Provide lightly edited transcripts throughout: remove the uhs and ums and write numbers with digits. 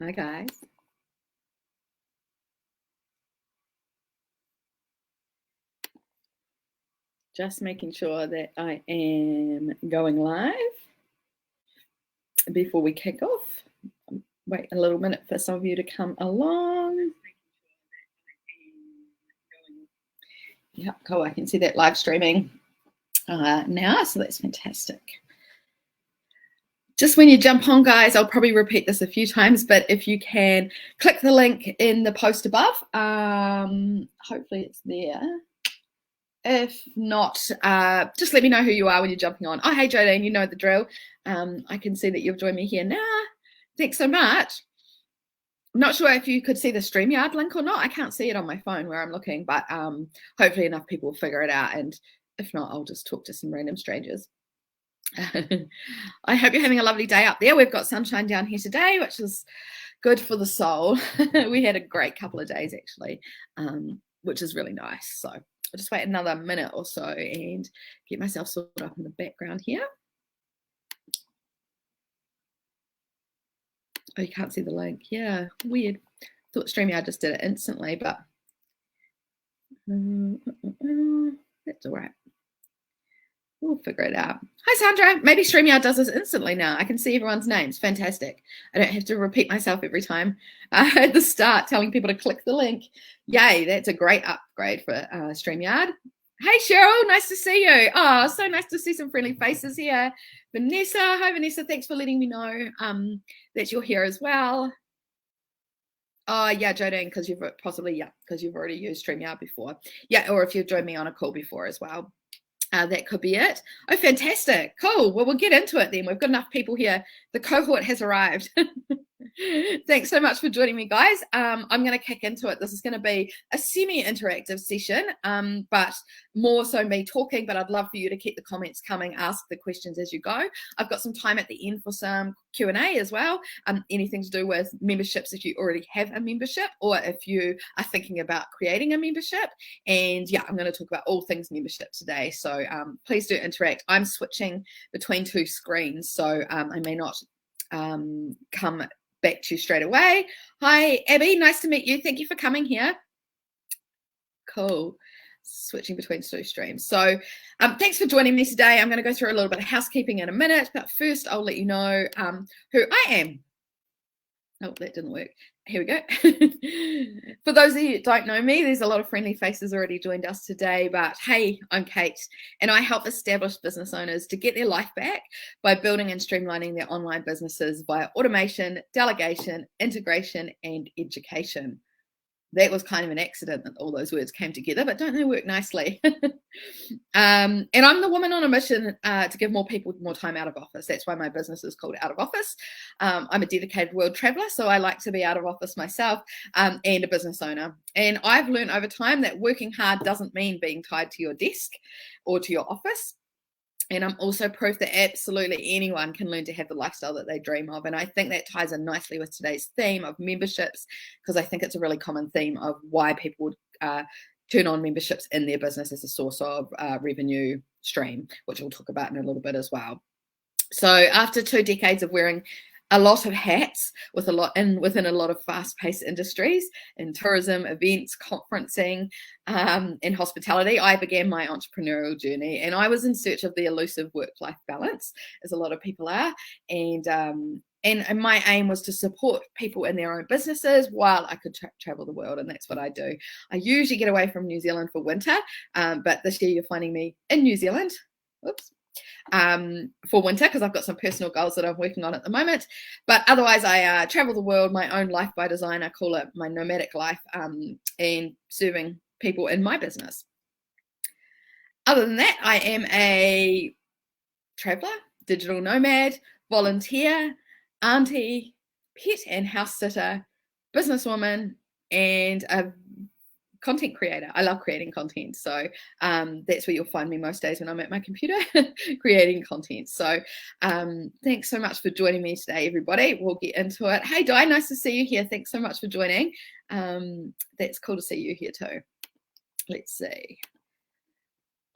Hi, guys. Just making sure that I am going live before we kick off. Wait a little minute for some of you to come along. Yeah, cool. I can see that live streaming now, so that's fantastic. Just when you jump on, guys, I'll probably repeat this a few times, but if you can click the link in the post above, hopefully it's there. If not, just let me know who you are when you're jumping on. Oh, hey, Jodine, you know the drill. I can see that you've joined me here now. Thanks so much. I'm not sure if you could see the StreamYard link or not. I can't see it on my phone where I'm looking, but hopefully enough people will figure it out. And if not, I'll just talk to some random strangers. I hope you're having a lovely day up there. We've got sunshine down here today, which is good for the soul. We had a great couple of days, actually, which is really nice. So I'll just wait another minute or so and get myself sorted up in the background here. Oh, you can't see the link. Yeah, weird. Thought StreamYard just did it instantly, but that's all right. We'll figure it out. Hi, Sandra. Maybe StreamYard does this instantly now. I can see everyone's names. Fantastic. I don't have to repeat myself every time at the start telling people to click the link. Yay, that's a great upgrade for StreamYard. Hey, Cheryl. Nice to see you. Oh, so nice to see some friendly faces here. Vanessa. Hi, Vanessa. Thanks for letting me know that you're here as well. Oh, yeah, Jodine, because you've already used StreamYard before. Yeah, or if you've joined me on a call before as well. That could be it. Oh, fantastic. Cool. Well, we'll get into it then. We've got enough people here. The cohort has arrived. Thanks so much for joining me, guys. I'm going to kick into it. This is going to be a semi-interactive session, but more so me talking, but I'd love for you to keep the comments coming, ask the questions as you go. I've got some time at the end for some Q&A as well, anything to do with memberships if you already have a membership or if you are thinking about creating a membership. And yeah, I'm going to talk about all things membership today. So please do interact. I'm switching between two screens, so I may not come back to you straight away. Hi, Abby. Nice to meet you. Thank you for coming here. Cool. Switching between two streams. So thanks for joining me today. I'm going to go through a little bit of housekeeping in a minute, but first I'll let you know who I am. Oh, that didn't work. Here we go. For those of you that don't know me, there's a lot of friendly faces already joined us today, but hey, I'm Kate, and I help established business owners to get their life back by building and streamlining their online businesses via automation, delegation, integration, and education. That was kind of an accident that all those words came together, but don't they work nicely? And I'm the woman on a mission to give more people more time out of office. That's why my business is called Out of Office. I'm a dedicated world traveler, so I like to be out of office myself and a business owner. And I've learned over time that working hard doesn't mean being tied to your desk or to your office. And I'm also proof that absolutely anyone can learn to have the lifestyle that they dream of. And I think that ties in nicely with today's theme of memberships, because I think it's a really common theme of why people would turn on memberships in their business as a source of revenue stream, which we'll talk about in a little bit as well. So after 2 decades of wearing a lot of hats within a lot of fast-paced industries in tourism, events, conferencing, and hospitality, I began my entrepreneurial journey, and I was in search of the elusive work-life balance, as a lot of people are, and my aim was to support people in their own businesses while I could travel the world, and that's what I do. I usually get away from New Zealand for winter, but this year you're finding me in New Zealand. Oops. For winter, because I've got some personal goals that I'm working on at the moment. But otherwise, I travel the world, my own life by design. I call it my nomadic life, and serving people in my business. Other than that, I am a traveler, digital nomad, volunteer, auntie, pet and house sitter, businesswoman, and a content creator. I love creating content, so that's where you'll find me most days when I'm at my computer creating content. So thanks so much for joining me today, everybody. We'll get into it. Hey Di, nice to see you here. Thanks so much for joining. That's cool to see you here too. Let's see,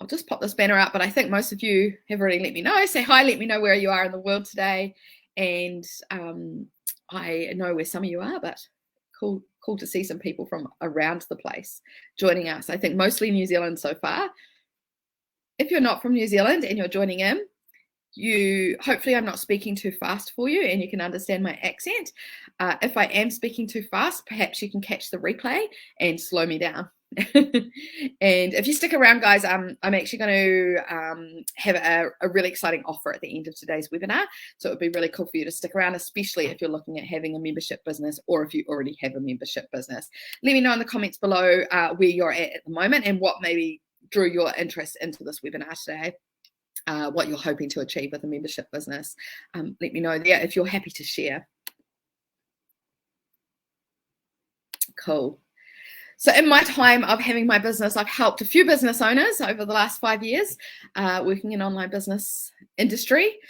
I'll just pop this banner up, but I think most of you have already let me know. Say hi, let me know where you are in the world today, and I know where some of you are, but cool to see some people from around the place joining us. I think mostly New Zealand so far. If you're not from New Zealand and you're joining in, hopefully I'm not speaking too fast for you and you can understand my accent. If I am speaking too fast, perhaps you can catch the replay and slow me down. And if you stick around, guys, I'm actually going to have a really exciting offer at the end of today's webinar. So it would be really cool for you to stick around, especially if you're looking at having a membership business or if you already have a membership business. Let me know in the comments below where you're at the moment and what maybe drew your interest into this webinar today. What you're hoping to achieve with a membership business. Let me know there if you're happy to share. Cool. So in my time of having my business, I've helped a few business owners over the last 5 years working in online business industry,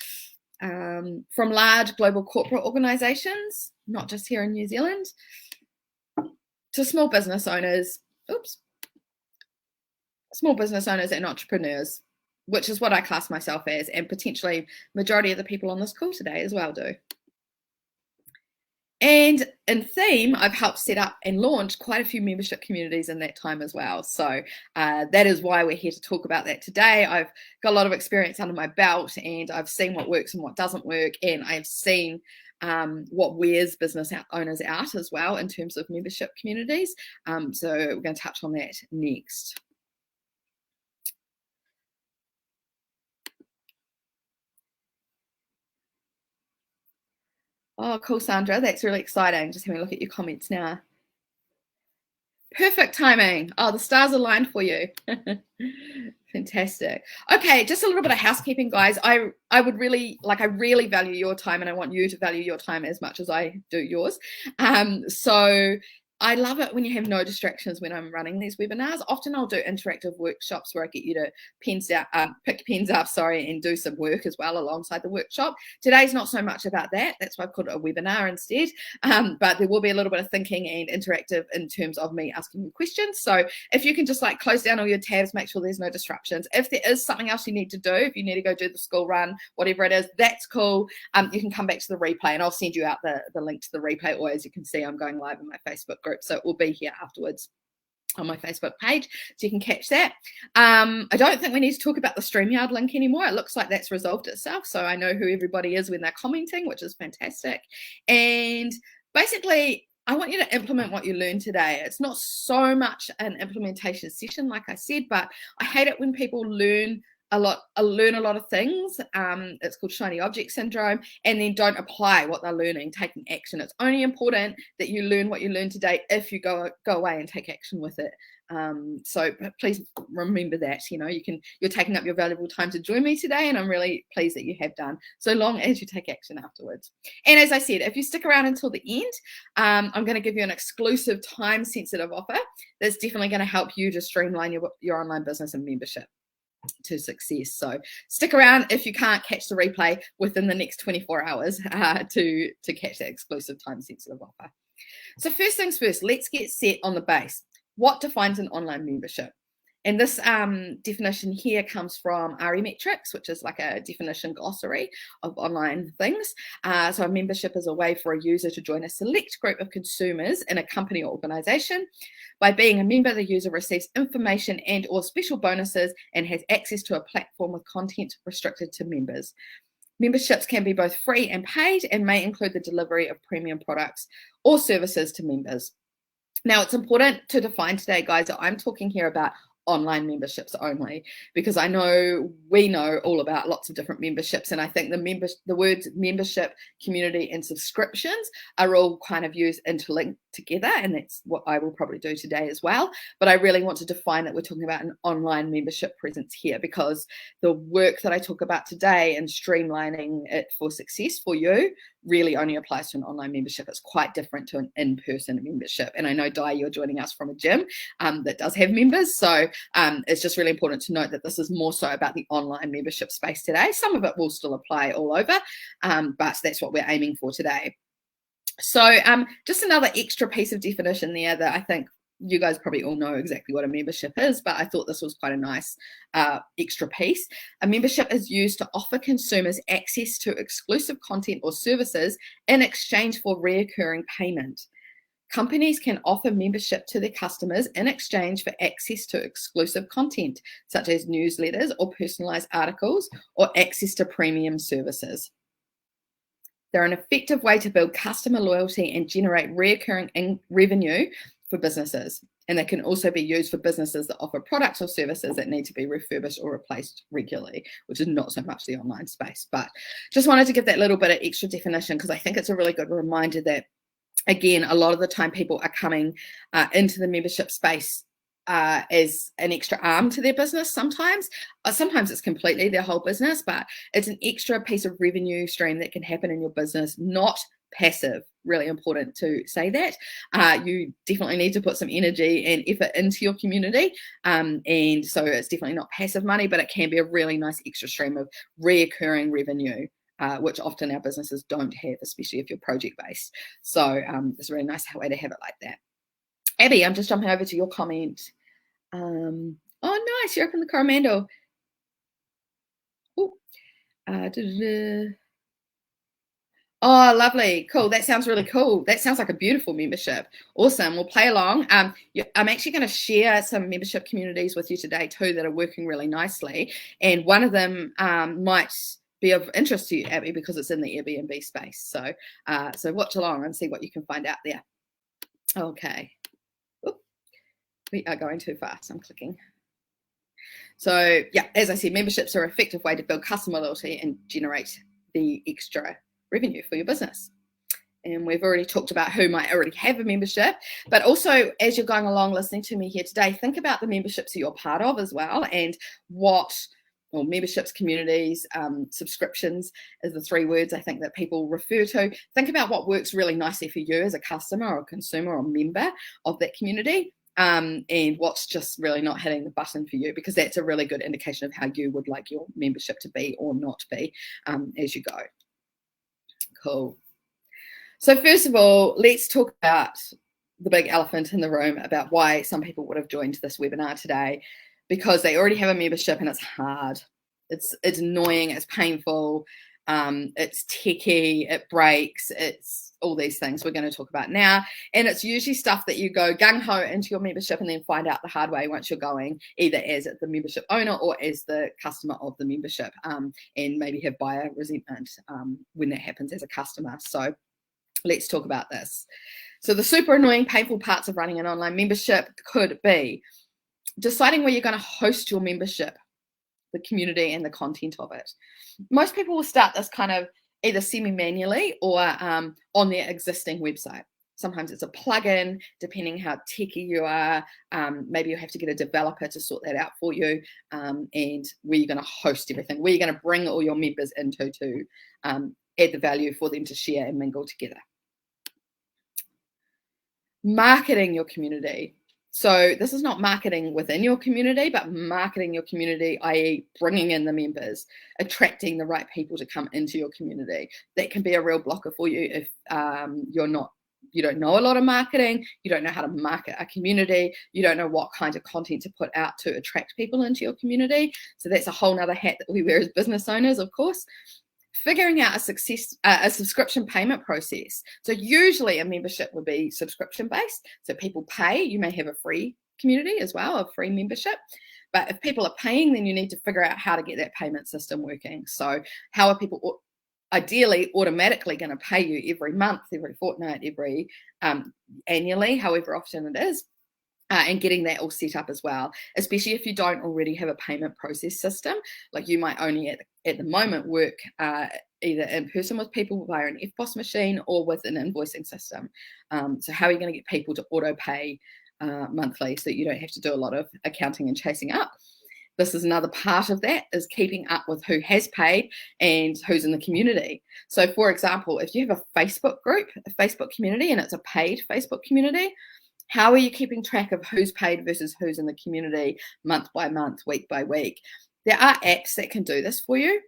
from large global corporate organizations, not just here in New Zealand, to small business owners, small business owners and entrepreneurs, which is what I class myself as, and potentially majority of the people on this call today as well do. And in theme, I've helped set up and launch quite a few membership communities in that time as well. So that is why we're here to talk about that today. I've got a lot of experience under my belt and I've seen what works and what doesn't work. And I've seen what wears business owners out as well in terms of membership communities. So we're going to touch on that next. Oh, cool, Sandra. That's really exciting. Just having a look at your comments now. Perfect timing. Oh, the stars aligned for you. Fantastic. Okay, just a little bit of housekeeping, guys. I really value your time and I want you to value your time as much as I do yours. So I love it when you have no distractions when I'm running these webinars. Often I'll do interactive workshops where I get you to pick pens up, and do some work as well alongside the workshop. Today's not so much about that. That's why I've called it a webinar instead. But there will be a little bit of thinking and interactive in terms of me asking you questions. So if you can just close down all your tabs, make sure there's no disruptions. If there is something else you need to do, if you need to go do the school run, whatever it is, that's cool. You can come back to the replay and I'll send you out the link to the replay, or as you can see, I'm going live in my Facebook group. So it will be here afterwards on my Facebook page, so you can catch that. I don't think we need to talk about the StreamYard link anymore. It looks like that's resolved itself, so I know who everybody is when they're commenting, which is fantastic. And basically, I want you to implement what you learned today. It's not so much an implementation session, like I said, but I hate it when people learn a lot of things. It's called shiny object syndrome, and then don't apply what they're learning, taking action. It's only important that you learn what you learned today if you go away and take action with it. So please remember that, you're taking up your valuable time to join me today, and I'm really pleased that you have done, so long as you take action afterwards. And as I said, if you stick around until the end, I'm going to give you an exclusive time-sensitive offer that's definitely going to help you to streamline your online business and membership to success. So stick around if you can't catch the replay within the next 24 hours to catch that exclusive time-sensitive offer. So first things first, let's get set on the base. What defines an online membership? And this definition here comes from RE-Metrics, which is like a definition glossary of online things. So a membership is a way for a user to join a select group of consumers in a company or organization. By being a member, the user receives information and or special bonuses and has access to a platform with content restricted to members. Memberships can be both free and paid and may include the delivery of premium products or services to members. Now, it's important to define today, guys, that I'm talking here about online memberships only, because I know we know all about lots of different memberships, and I think the words membership, community, and subscriptions are all kind of used interlinked together, and that's what I will probably do today as well. But I really want to define that we're talking about an online membership presence here, because the work that I talk about today and streamlining it for success for you really only applies to an online membership. It's quite different to an in-person membership. And I know, Di, you're joining us from a gym that does have members. So it's just really important to note that this is more so about the online membership space today. Some of it will still apply all over, but that's what we're aiming for today. So just another extra piece of definition there that I think you guys probably all know exactly what a membership is, but I thought this was quite a nice extra piece. A membership is used to offer consumers access to exclusive content or services in exchange for recurring payment. Companies can offer membership to their customers in exchange for access to exclusive content, such as newsletters or personalized articles, or access to premium services. They're an effective way to build customer loyalty and generate recurring revenue for businesses. And they can also be used for businesses that offer products or services that need to be refurbished or replaced regularly, which is not so much the online space. But just wanted to give that little bit of extra definition because I think it's a really good reminder that, again, a lot of the time people are coming into the membership space as an extra arm to their business sometimes. Sometimes it's completely their whole business, but it's an extra piece of revenue stream that can happen in your business, not passive. Really important to say that. You definitely need to put some energy and effort into your community. And so it's definitely not passive money, but it can be a really nice extra stream of reoccurring revenue. Which often our businesses don't have, especially if you're project-based. So it's a really nice way to have it like that. Abby, I'm just jumping over to your comment. Oh, nice, you're up in the Coromandel. Oh, lovely. Cool. That sounds really cool. That sounds like a beautiful membership. Awesome. We'll play along. I'm actually going to share some membership communities with you today too that are working really nicely. And one of them might be of interest to you, Abby, because it's in the Airbnb space. So so watch along and see what you can find out there. Okay. Oop. We are going too fast. I'm clicking. So yeah, as I said, memberships are an effective way to build customer loyalty and generate the extra revenue for your business. And we've already talked about who might already have a membership, but also as you're going along listening to me here today, think about the memberships that you're part of as well, and what, or memberships, communities, subscriptions is the three words I think that people refer to. Think about what works really nicely for you as a customer or consumer or member of that community, and what's just really not hitting the button for you, because that's a really good indication of how you would like your membership to be or not be as you go. Cool. So first of all, let's talk about the big elephant in the room about why some people would have joined this webinar today, because they already have a membership and it's hard. It's annoying, it's painful, it's techie, it breaks, it's all these things we're going to talk about now. And it's usually stuff that you go gung-ho into your membership and then find out the hard way once you're going, either as the membership owner or as the customer of the membership, and maybe have buyer resentment when that happens as a customer. So let's talk about this. So the super annoying, painful parts of running an online membership could be deciding where you're going to host your membership, the community and the content of it. Most people will start this kind of either semi-manually or on their existing website. Sometimes it's a plugin, depending how techy you are. Maybe you have to get a developer to sort that out for you, and where you're going to host everything, where you're going to bring all your members into to add the value for them to share and mingle together. Marketing your community. So this is not marketing within your community, but marketing your community, i.e. bringing in the members, attracting the right people to come into your community. That can be a real blocker for you if you don't know a lot of marketing, you don't know how to market a community, you don't know what kind of content to put out to attract people into your community. So that's a whole nother hat that we wear as business owners, of course. Figuring out a subscription payment process. So usually a membership would be subscription based. So people pay. You may have a free community as well, a free membership. But if people are paying, then you need to figure out how to get that payment system working. So how are people ideally automatically going to pay you every month, every fortnight, every annually, however often it is. And getting that all set up as well, especially if you don't already have a payment process system. Like you might only at the moment work either in person with people via an FPOS machine or with an invoicing system. So how are you going to get people to auto pay monthly so that you don't have to do a lot of accounting and chasing up? This is another part of that, is keeping up with who has paid and who's in the community. So for example, if you have a Facebook group, a Facebook community, and it's a paid Facebook community, how are you keeping track of who's paid versus who's in the community month by month, week by week? There are apps that can do this for you.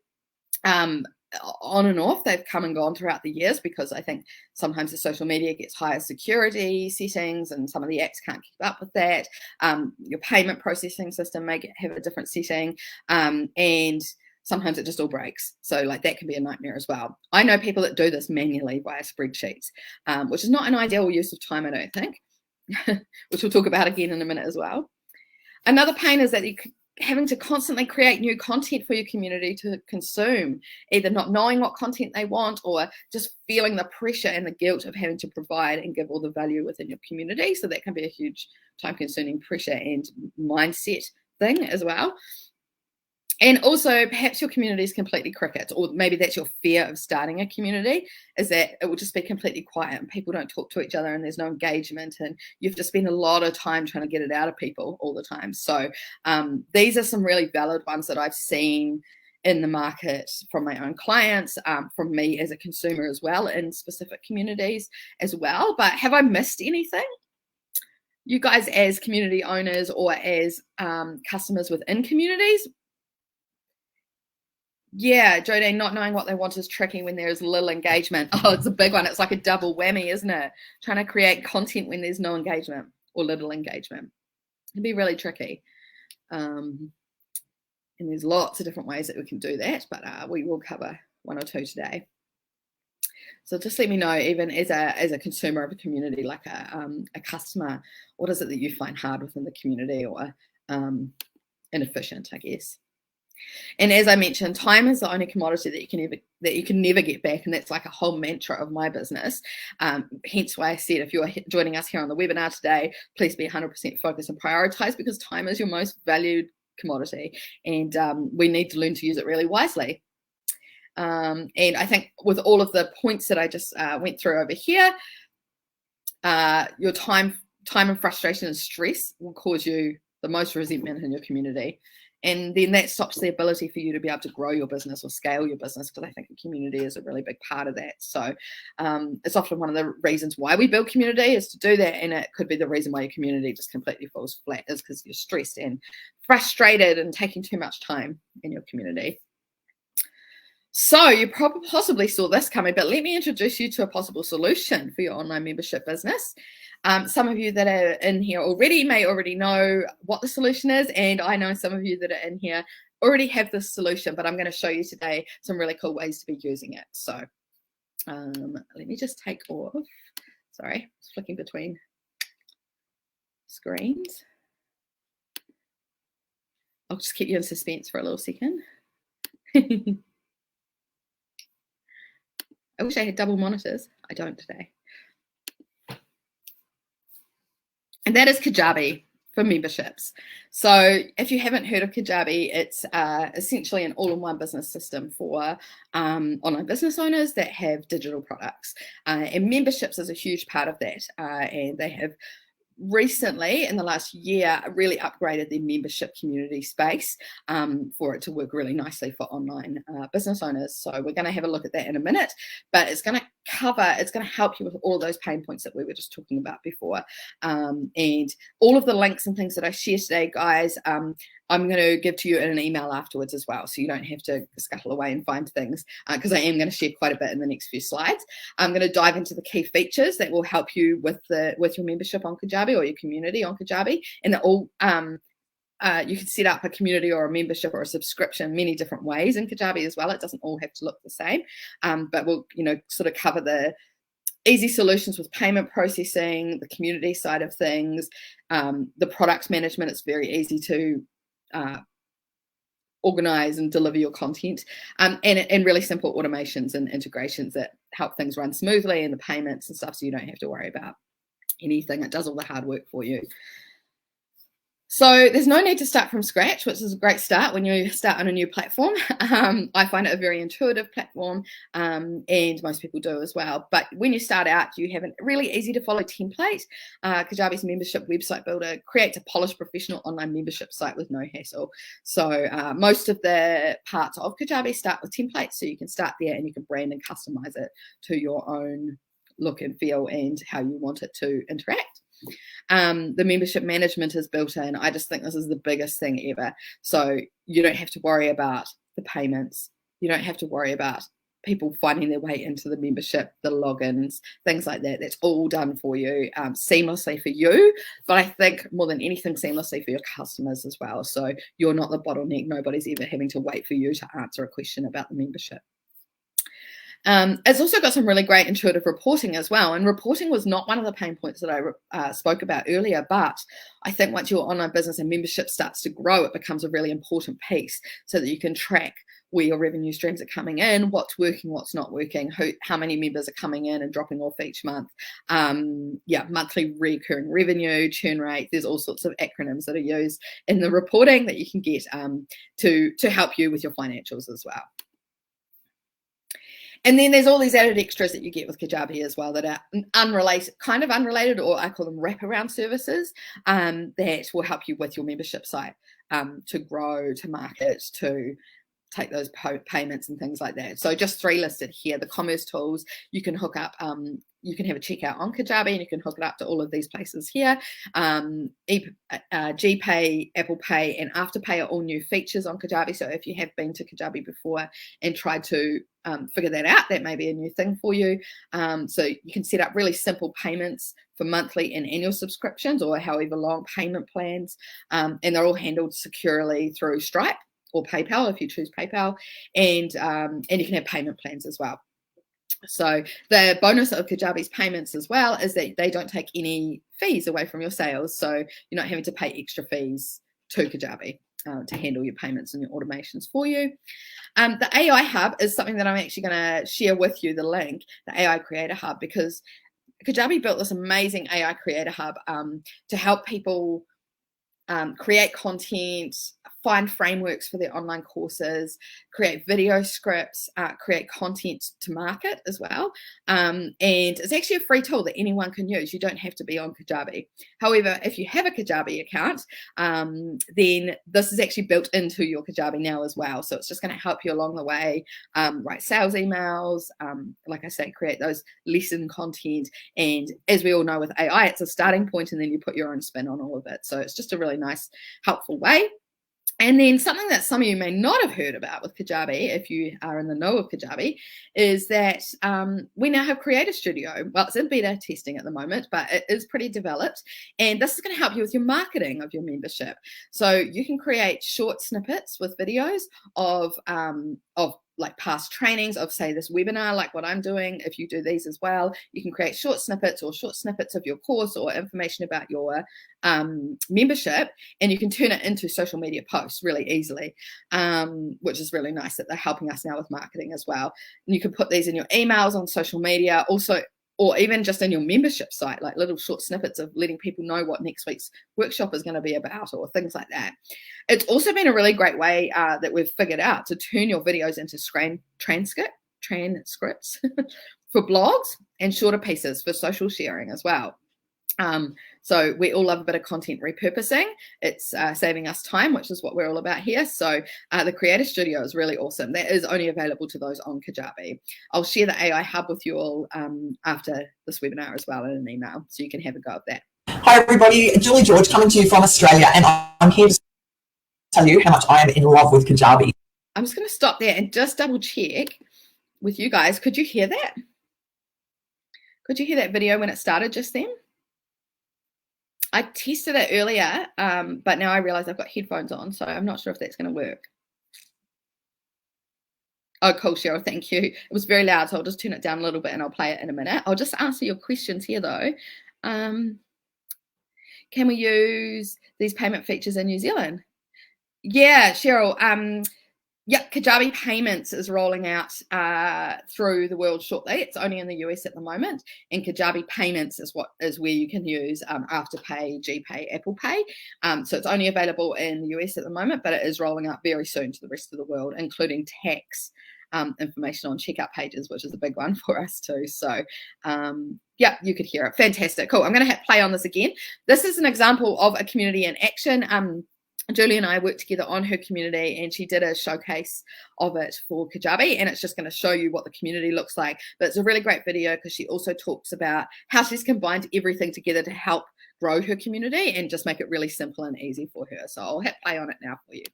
on and off. They've come and gone throughout the years because I think sometimes the social media gets higher security settings and some of the apps can't keep up with that. Your payment processing system may have a different setting, and sometimes it just all breaks. So like that can be a nightmare as well. I know people that do this manually via spreadsheets, which is not an ideal use of time, I don't think, which we'll talk about again in a minute as well. Another pain is that you having to constantly create new content for your community to consume, either not knowing what content they want or just feeling the pressure and the guilt of having to provide and give all the value within your community. So that can be a huge time-consuming pressure and mindset thing as well. And also, perhaps your community is completely cricket, or maybe that's your fear of starting a community, is that it will just be completely quiet and people don't talk to each other and there's no engagement and you have to spend a lot of time trying to get it out of people all the time. So these are some really valid ones that I've seen in the market from my own clients, from me as a consumer as well, in specific communities as well. But have I missed anything? You guys as community owners or as customers within communities? Yeah, Jodine, not knowing what they want is tricky when there's little engagement. Oh, it's a big one. It's like a double whammy, isn't it? Trying to create content when there's no engagement or little engagement. It can be really tricky. And there's lots of different ways that we can do that, but we will cover one or two today. So just let me know, even as a consumer of a community, like a customer, what is it that you find hard within the community or inefficient, I guess. And as I mentioned, time is the only commodity that you can never get back, and that's like a whole mantra of my business. Hence why I said, if you're joining us here on the webinar today, please be 100% focused and prioritize, because time is your most valued commodity, and we need to learn to use it really wisely. And I think with all of the points that I just went through over here, your time and frustration and stress will cause you the most resentment in your community. And then that stops the ability for you to be able to grow your business or scale your business, because I think the community is a really big part of that. So it's often one of the reasons why we build community is to do that. And it could be the reason why your community just completely falls flat, is because you're stressed and frustrated and taking too much time in your community. So you possibly saw this coming, but let me introduce you to a possible solution for your online membership business. Some of you that are in here already may already know what the solution is, and I know some of you that are in here already have this solution, but I'm going to show you today some really cool ways to be using it. So let me just take off. Sorry, just flicking between screens. I'll just keep you in suspense for a little second. I wish I had double monitors. I don't today. And that is Kajabi for memberships. So if you haven't heard of Kajabi, it's essentially an all-in-one business system for online business owners that have digital products. And memberships is a huge part of that. And they have recently, in the last year, really upgraded their membership community space for it to work really nicely for online business owners. So we're going to have a look at that in a minute, but it's going to help you with all those pain points that we were just talking about before. And all of the links and things that I share today, guys, I'm going to give to you in an email afterwards as well, so you don't have to scuttle away and find things, because I am going to share quite a bit in the next few slides. I'm going to dive into the key features that will help you with your membership on Kajabi or your community on Kajabi, and that all you can set up a community or a membership or a subscription many different ways in Kajabi as well. It doesn't all have to look the same, but we'll sort of cover the easy solutions with payment processing, the community side of things, the product management. It's very easy to organize and deliver your content, and really simple automations and integrations that help things run smoothly, and the payments and stuff, so you don't have to worry about anything. It does all the hard work for you. So there's no need to start from scratch, which is a great start when you start on a new platform. I find it a very intuitive platform, and most people do as well. But when you start out, you have a really easy to follow template. Kajabi's membership website builder creates a polished professional online membership site with no hassle. So most of the parts of Kajabi start with templates, so you can start there and you can brand and customize it to your own look and feel and how you want it to interact. The membership management is built in. I just think this is the biggest thing ever. So you don't have to worry about the payments. You don't have to worry about people finding their way into the membership, the logins, things like that. That's all done for you seamlessly for you, but I think more than anything seamlessly for your customers as well. So you're not the bottleneck. Nobody's ever having to wait for you to answer a question about the membership. It's also got some really great intuitive reporting as well. And reporting was not one of the pain points that I spoke about earlier, but I think once your online business and membership starts to grow, it becomes a really important piece so that you can track where your revenue streams are coming in, what's working, what's not working, how many members are coming in and dropping off each month. Monthly recurring revenue, churn rate. There's all sorts of acronyms that are used in the reporting that you can get to help you with your financials as well. And then there's all these added extras that you get with Kajabi as well that are unrelated, or I call them wraparound services that will help you with your membership site to grow, to market, to take those payments and things like that. So just 3 listed here. The commerce tools, you can hook up, you can have a checkout on Kajabi and you can hook it up to all of these places here. GPay, Apple Pay, and Afterpay are all new features on Kajabi. So if you have been to Kajabi before and tried to figure that out, that may be a new thing for you. So you can set up really simple payments for monthly and annual subscriptions or however long payment plans. And they're all handled securely through Stripe or PayPal if you choose PayPal. And you can have payment plans as well. So the bonus of Kajabi's payments as well is that they don't take any fees away from your sales. So you're not having to pay extra fees to Kajabi to handle your payments and your automations for you. The AI Hub is something that I'm actually going to share with you, the link, the AI Creator Hub, because Kajabi built this amazing AI Creator Hub to help people create content, find frameworks for their online courses, create video scripts, create content to market as well. And it's actually a free tool that anyone can use. You don't have to be on Kajabi. However, if you have a Kajabi account, then this is actually built into your Kajabi now as well. So it's just going to help you along the way, write sales emails, like I say, create those lesson content. And as we all know with AI, it's a starting point and then you put your own spin on all of it. So it's just a really nice, helpful way. And then something that some of you may not have heard about with Kajabi, if you are in the know of Kajabi, is that we now have Creator Studio. Well, it's in beta testing at the moment, but it is pretty developed. And this is going to help you with your marketing of your membership. So you can create short snippets with videos of like past trainings of, say, this webinar, like what I'm doing. If you do these as well, you can create short snippets of your course or information about your membership, and you can turn it into social media posts really easily, which is really nice that they're helping us now with marketing as well. And you can put these in your emails on social media also, or even just in your membership site, like little short snippets of letting people know what next week's workshop is going to be about or things like that. It's also been a really great way that we've figured out to turn your videos into transcripts for blogs and shorter pieces for social sharing as well. So we all love a bit of content repurposing. It's saving us time, which is what we're all about here. So the Creator Studio is really awesome. That is only available to those on Kajabi. I'll share the AI Hub with you all after this webinar as well in an email, so you can have a go at that. Hi everybody, Julie George coming to you from Australia, and I'm here to tell you how much I am in love with Kajabi. I'm just going to stop there and just double check with you guys. Could you hear that? Could you hear that video when it started just then? I tested it earlier, but now I realize I've got headphones on, so I'm not sure if that's going to work. Oh, cool, Cheryl, thank you. It was very loud, so I'll just turn it down a little bit and I'll play it in a minute. I'll just answer your questions here, though. Can we use these payment features in New Zealand? Yeah, Cheryl. Yeah, Kajabi Payments is rolling out through the world shortly. It's only in the US at the moment, and Kajabi Payments is where you can use Afterpay, GPay, Apple Pay. So it's only available in the US at the moment, but it is rolling out very soon to the rest of the world, including tax information on checkout pages, which is a big one for us too. So yeah, you could hear it. Fantastic. Cool. I'm going to hit play on this again. This is an example of a community in action. Julie and I worked together on her community, and she did a showcase of it for Kajabi, and it's just going to show you what the community looks like. But it's a really great video because she also talks about how she's combined everything together to help grow her community and just make it really simple and easy for her. So I'll hit play on it now for you.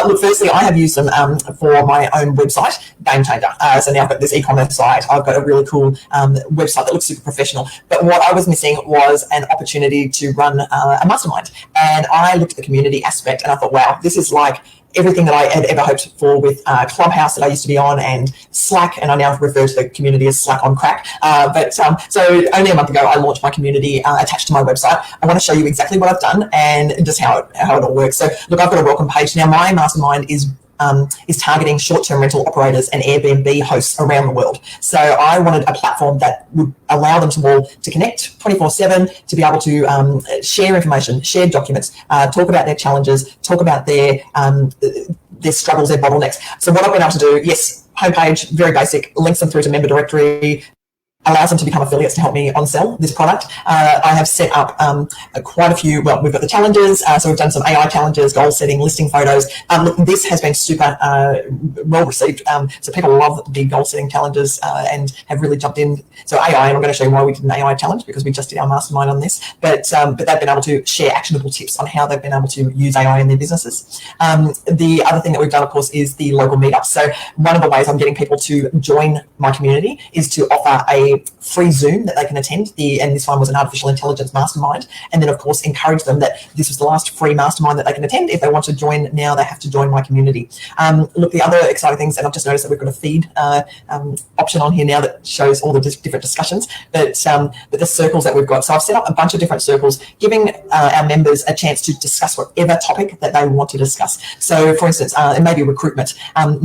Look, firstly, I have used them for my own website, Game Changer. So now I've got this e-commerce site. I've got a really cool website that looks super professional. But what I was missing was an opportunity to run a mastermind. And I looked at the community aspect and I thought, wow, this is like everything that I had ever hoped for with Clubhouse that I used to be on, and Slack, and I now refer to the community as Slack on crack. So only a month ago, I launched my community attached to my website. I want to show you exactly what I've done and just how it all works. So look, I've got a welcome page. Now, my mastermind is targeting short-term rental operators and Airbnb hosts around the world. So I wanted a platform that would allow them to all to connect 24/7, to be able to share information, share documents, talk about their challenges, talk about their struggles, their bottlenecks. So what I've been able to do, yes, homepage, very basic, links them through to member directory, allows them to become affiliates to help me on sell this product. I have set up quite a few. Well, we've got the challenges, so we've done some AI challenges, goal setting, listing photos. Look, this has been super well received. So people love the goal setting challenges and have really jumped in. So AI, and I'm going to show you why we did an AI challenge, because we just did our mastermind on this. But they've been able to share actionable tips on how they've been able to use AI in their businesses. The other thing that we've done, of course, is the local meetups. So one of the ways I'm getting people to join my community is to offer a free Zoom that they can attend. And this one was an artificial intelligence mastermind. And then, of course, encourage them that this was the last free mastermind that they can attend. If they want to join now, they have to join my community. Look, the other exciting things, and I've just noticed that we've got a feed option on here now that shows all the different discussions, but the circles that we've got. So I've set up a bunch of different circles, giving our members a chance to discuss whatever topic that they want to discuss. So, for instance, it may be recruitment.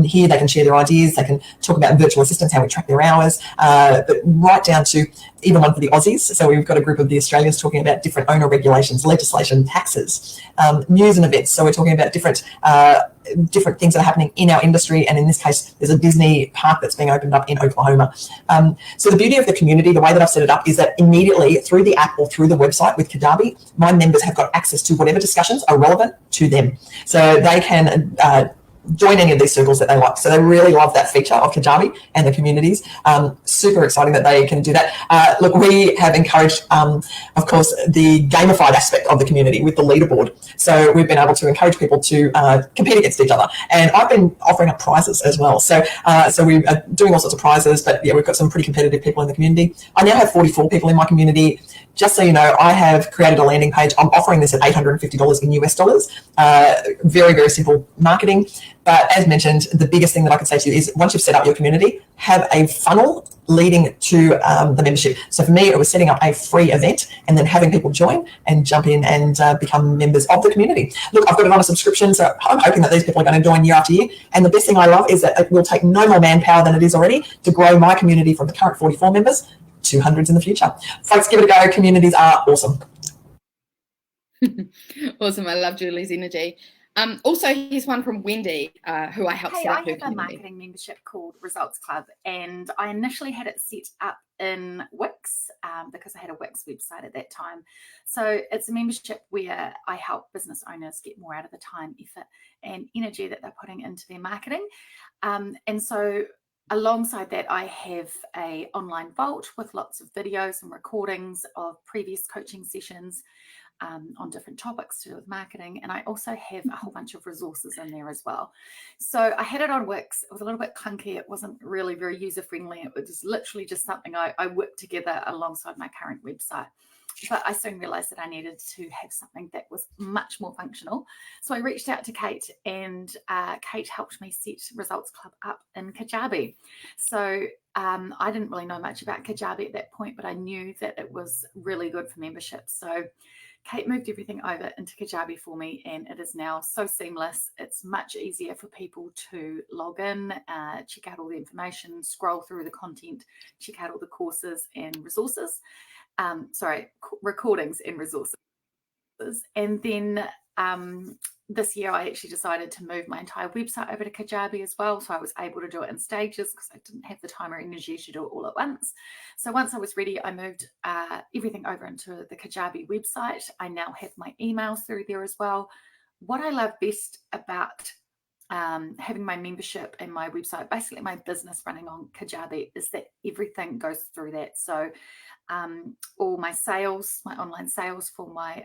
Here they can share their ideas. They can talk about virtual assistants, how we track their hours, but right down to even one for the Aussies. So we've got a group of the Australians talking about different owner regulations, legislation, taxes, news and events. So we're talking about different things that are happening in our industry. And in this case, there's a Disney park that's being opened up in Oklahoma. So the beauty of the community, the way that I've set it up, is that immediately through the app or through the website with Kajabi, my members have got access to whatever discussions are relevant to them. So they can join any of these circles that they like. So they really love that feature of Kajabi and the communities. Super exciting that they can do that. Look, we have encouraged, of course, the gamified aspect of the community with the leaderboard. So we've been able to encourage people to compete against each other. And I've been offering up prizes as well. So we are doing all sorts of prizes, but yeah, we've got some pretty competitive people in the community. I now have 44 people in my community. Just so you know, I have created a landing page. I'm offering this at $850 in US dollars. Very, very simple marketing. But as mentioned, the biggest thing that I can say to you is once you've set up your community, have a funnel leading to the membership. So for me, it was setting up a free event and then having people join and jump in and become members of the community. Look, I've got it on a subscription, so I'm hoping that these people are going to join year after year. And the best thing I love is that it will take no more manpower than it is already to grow my community from the current 44 members to hundreds in the future. Folks, give it a go. Communities are awesome. Awesome. I love Julie's energy. Also, here's one from Wendy, who I helped set up. I have a marketing membership called Results Club, and I initially had it set up in Wix because I had a Wix website at that time. So it's a membership where I help business owners get more out of the time, effort, and energy that they're putting into their marketing. And so alongside that, I have a online vault with lots of videos and recordings of previous coaching sessions on different topics to do with marketing. And I also have a whole bunch of resources in there as well. So I had it on Wix. It was a little bit clunky. It wasn't really very user-friendly. It was literally just something I worked together alongside my current website. But I soon realized that I needed to have something that was much more functional. So I reached out to Kate, and Kate helped me set Results Club up in Kajabi. So I didn't really know much about Kajabi at that point, but I knew that it was really good for membership. So Kate moved everything over into Kajabi for me, and it is now so seamless. It's much easier for people to log in, check out all the information, scroll through the content, check out all the courses and resources. Recordings and resources. And then this year I actually decided to move my entire website over to Kajabi as well. So I was able to do it in stages because I didn't have the time or energy to do it all at once. So once I was ready, I moved everything over into the Kajabi website. I now have my emails through there as well. What I love best about having my membership and my website, basically my business running on Kajabi, is that everything goes through that. So all my sales, my online sales for my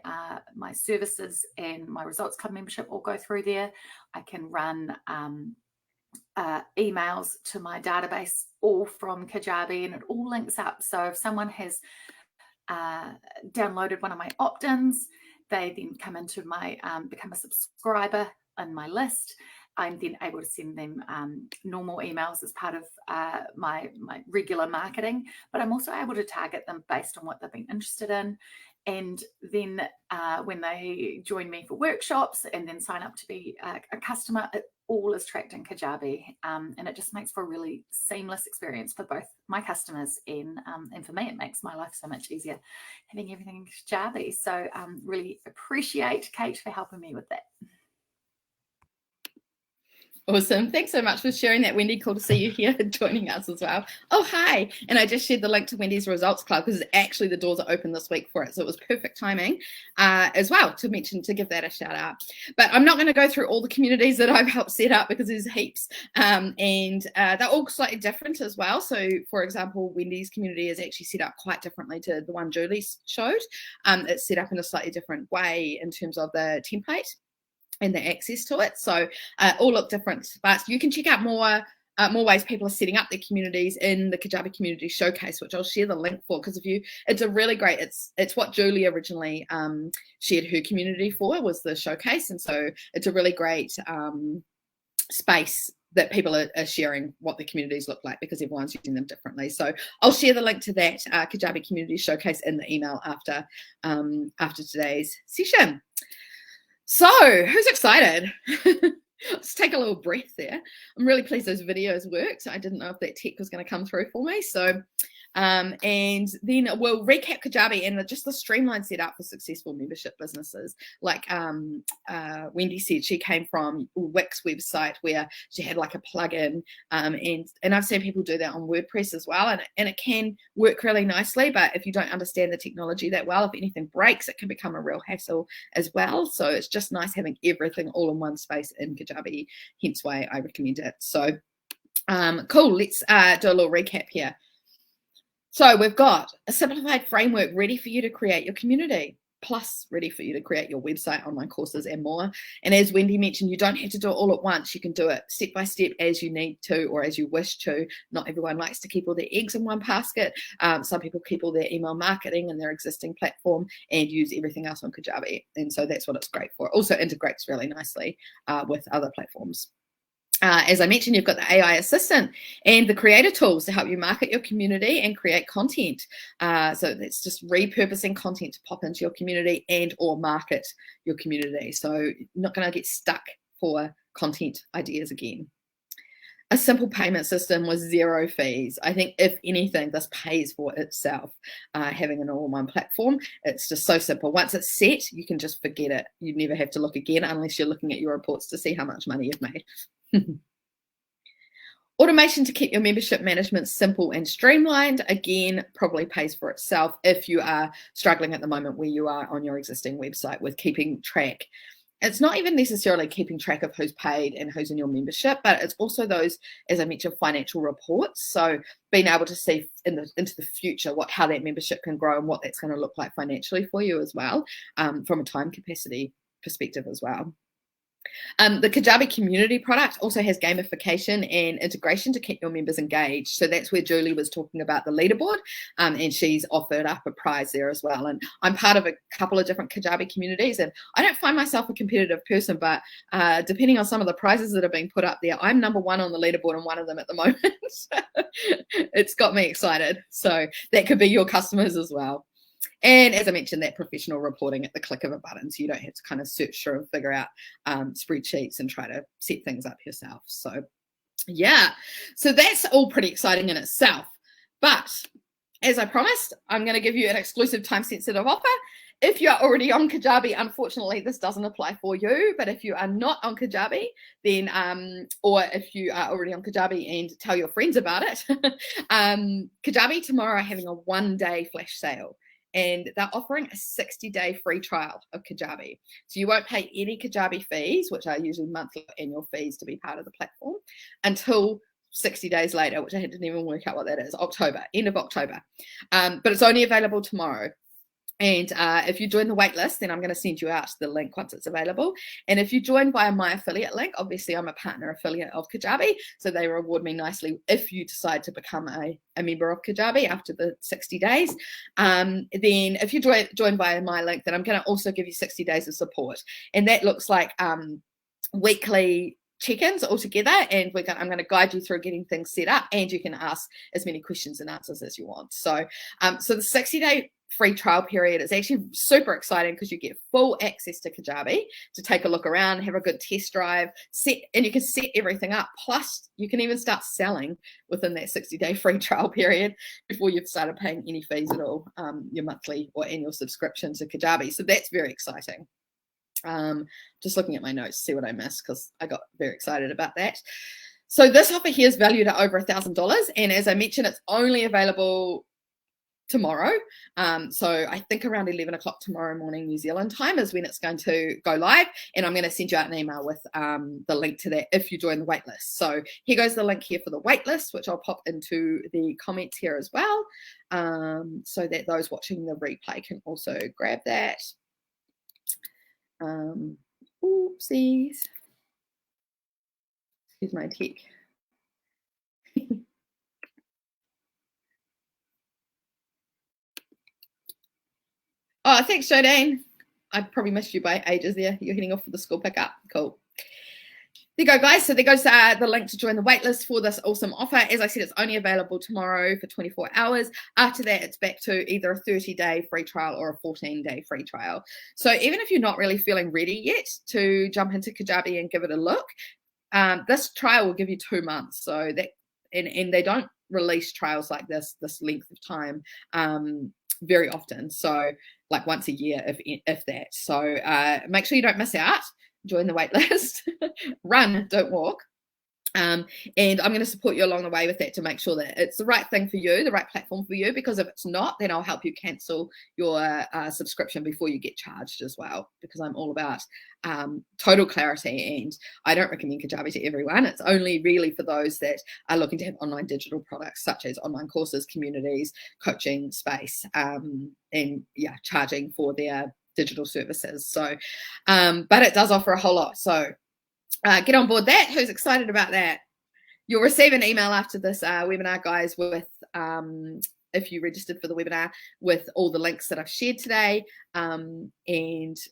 my services and my Results Club membership all go through there. I can run emails to my database all from Kajabi, and it all links up. So if someone has downloaded one of my opt-ins, they then come into my become a subscriber in my list. I'm then able to send them normal emails as part of my regular marketing, but I'm also able to target them based on what they've been interested in. And then when they join me for workshops and then sign up to be a customer, it all is tracked in Kajabi, and it just makes for a really seamless experience for both my customers and for me. It makes my life so much easier having everything in Kajabi. So really appreciate Kate for helping me with that. Awesome. Thanks so much for sharing that, Wendy. Cool to see you here joining us as well. Oh, hi. And I just shared the link to Wendy's Results Club because actually the doors are open this week for it. So it was perfect timing as well to give that a shout out. But I'm not going to go through all the communities that I've helped set up because there's heaps. And they're all slightly different as well. So, for example, Wendy's community is actually set up quite differently to the one Julie showed. It's set up in a slightly different way in terms of the template and the access to it. So all look different, but you can check out more ways people are setting up their communities in the Kajabi Community Showcase, which I'll share the link for, because it's a really great, it's what Julie originally shared her community for, was the showcase. And so it's a really great space that people are sharing what the communities look like, because everyone's using them differently. So I'll share the link to that Kajabi Community Showcase in the email after today's session. So who's excited? Let's take a little breath there. I'm really pleased those videos worked. I didn't know if that tech was going to come through for me. So, and then we'll recap Kajabi and just the streamlined setup for successful membership businesses. Like Wendy said, she came from Wix website where she had like a plugin, and I've seen people do that on WordPress as well, and it can work really nicely. But if you don't understand the technology that well, if anything breaks, it can become a real hassle as well. So it's just nice having everything all in one space in Kajabi, hence why I recommend it. So cool, let's do a little recap here. So we've got a simplified framework ready for you to create your community, plus ready for you to create your website, online courses, and more. And as Wendy mentioned, you don't have to do it all at once. You can do it step by step as you need to or as you wish to. Not everyone likes to keep all their eggs in one basket. Some people keep all their email marketing in their existing platform and use everything else on Kajabi. And so that's what it's great for. It also integrates really nicely with other platforms. As I mentioned, you've got the AI assistant and the creator tools to help you market your community and create content. So it's just repurposing content to pop into your community and or market your community. So you're not going to get stuck for content ideas again. A simple payment system with zero fees. I think if anything, this pays for itself. Having an all-in-one platform, it's just so simple. Once it's set, you can just forget it. You never have to look again unless you're looking at your reports to see how much money you've made. Automation to keep your membership management simple and streamlined, again, probably pays for itself if you are struggling at the moment where you are on your existing website with keeping track. It's not even necessarily keeping track of who's paid and who's in your membership, but it's also those, as I mentioned, financial reports. So being able to see into the future how that membership can grow and what that's going to look like financially for you as well, from a time capacity perspective as well. The Kajabi community product also has gamification and integration to keep your members engaged. So that's where Julie was talking about the leaderboard, and she's offered up a prize there as well. And I'm part of a couple of different Kajabi communities, and I don't find myself a competitive person, but depending on some of the prizes that are being put up there, I'm number one on the leaderboard on one of them at the moment. It's got me excited. So that could be your customers as well. And as I mentioned, that professional reporting at the click of a button, so you don't have to kind of search through and figure out spreadsheets and try to set things up yourself. So yeah, so that's all pretty exciting in itself. But as I promised, I'm going to give you an exclusive time-sensitive offer. If you're already on Kajabi, unfortunately, this doesn't apply for you. But if you are not on Kajabi, then, or if you are already on Kajabi and tell your friends about it, Kajabi tomorrow are having a one-day flash sale. and they're offering a 60-day free trial of Kajabi. So you won't pay any Kajabi fees, which are usually monthly annual fees to be part of the platform, until 60 days later, which I didn't even work out what that is, October, end of October. But it's only available tomorrow. And if you join the waitlist, then I'm going to send you out the link once it's available. And if you join via my affiliate link, obviously I'm a partner affiliate of Kajabi, so they reward me nicely if you decide to become a member of Kajabi after the 60 days. Then if you join via my link, then I'm going to also give you 60 days of support. And that looks like weekly check-ins all together, and I'm going to guide you through getting things set up, and you can ask as many questions and answers as you want. So the 60-day free trial period is actually super exciting because you get full access to Kajabi to take a look around, have a good test drive, and you can set everything up. Plus, you can even start selling within that 60-day free trial period before you've started paying any fees at all, your monthly or annual subscription to Kajabi. So that's very exciting. Just looking at my notes to see what I missed because I got very excited about that. So this offer here is valued at over $1,000, and as I mentioned, it's only available tomorrow. So I think around 11 o'clock tomorrow morning New Zealand time is when it's going to go live, and I'm going to send you out an email with the link to that if you join the waitlist. So here goes the link here for the waitlist, which I'll pop into the comments here as well, so that those watching the replay can also grab that. Oopsies. Excuse my tech. Oh, thanks, Jodane. I probably missed you by ages there. You're heading off for the school pickup. Cool. There you go, guys. So there goes the link to join the waitlist for this awesome offer. As I said, it's only available tomorrow for 24 hours. After that, it's back to either a 30-day free trial or a 14-day free trial. So even if you're not really feeling ready yet to jump into Kajabi and give it a look, this trial will give you 2 months. So that, and they don't release trials like this length of time very often. So like once a year, if that. So make sure you don't miss out. Join the waitlist. Run, don't walk. And I'm going to support you along the way with that to make sure that it's the right thing for you, the right platform for you, because if it's not, then I'll help you cancel your subscription before you get charged as well, because I'm all about total clarity, and I don't recommend Kajabi to everyone. It's only really for those that are looking to have online digital products such as online courses, communities, coaching space, and yeah, charging for their digital services. So but it does offer a whole lot, so get on board that. Who's excited about that? You'll receive an email after this webinar, guys, with if you registered for the webinar, with all the links that I've shared today, and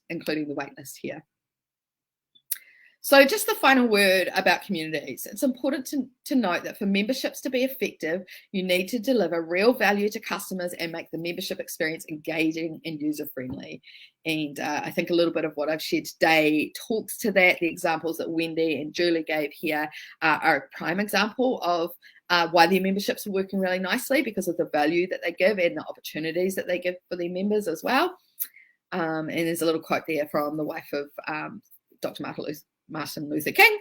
including the waitlist here. So just the final word about communities. It's important to note that for memberships to be effective, you need to deliver real value to customers and make the membership experience engaging and user-friendly. And I think a little bit of what I've shared today talks to that. The examples that Wendy and Julie gave here are a prime example of why their memberships are working really nicely, because of the value that they give and the opportunities that they give for their members as well. And there's a little quote there from the wife of Dr. Martin Luther King: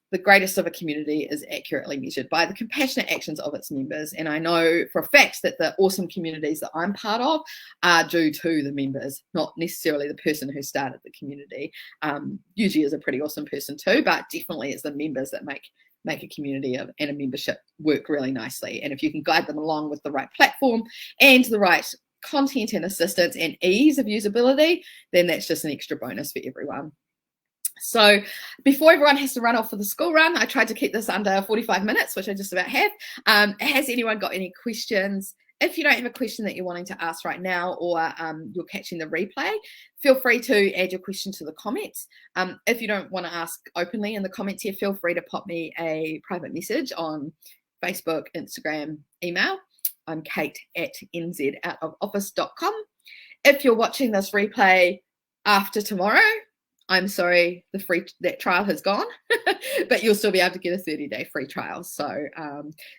the greatest of a community is accurately measured by the compassionate actions of its members. And I know for a fact that the awesome communities that I'm part of are due to the members, not necessarily the person who started the community. Usually is a pretty awesome person too, but definitely it's the members that make a community and a membership work really nicely. And if you can guide them along with the right platform and the right content and assistance and ease of usability, then that's just an extra bonus for everyone. So before everyone has to run off for the school run, I tried to keep this under 45 minutes, which I just about have. Has anyone got any questions? If you don't have a question that you're wanting to ask right now, or you're catching the replay, feel free to add your question to the comments. If you don't want to ask openly in the comments here, feel free to pop me a private message on Facebook, Instagram, email. I'm kate@nzoutofoffice.com. If you're watching this replay after tomorrow, I'm sorry, that trial has gone, but you'll still be able to get a 30-day free trial. So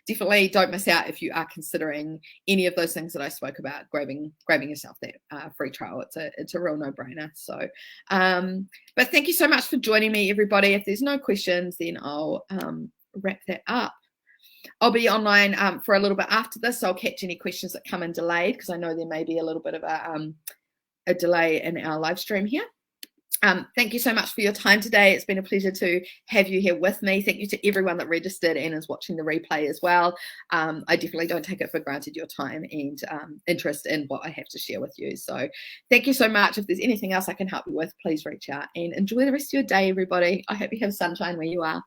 definitely don't miss out if you are considering any of those things that I spoke about, grabbing yourself that free trial. It's a real no-brainer. So, but thank you so much for joining me, everybody. If there's no questions, then I'll wrap that up. I'll be online for a little bit after this, so I'll catch any questions that come in delayed, because I know there may be a little bit of a delay in our live stream here. Thank you so much for your time today. It's been a pleasure to have you here with me. Thank you to everyone that registered and is watching the replay as well. I definitely don't take it for granted, your time and interest in what I have to share with you. So thank you so much. If there's anything else I can help you with, please reach out, and enjoy the rest of your day, everybody. I hope you have sunshine where you are.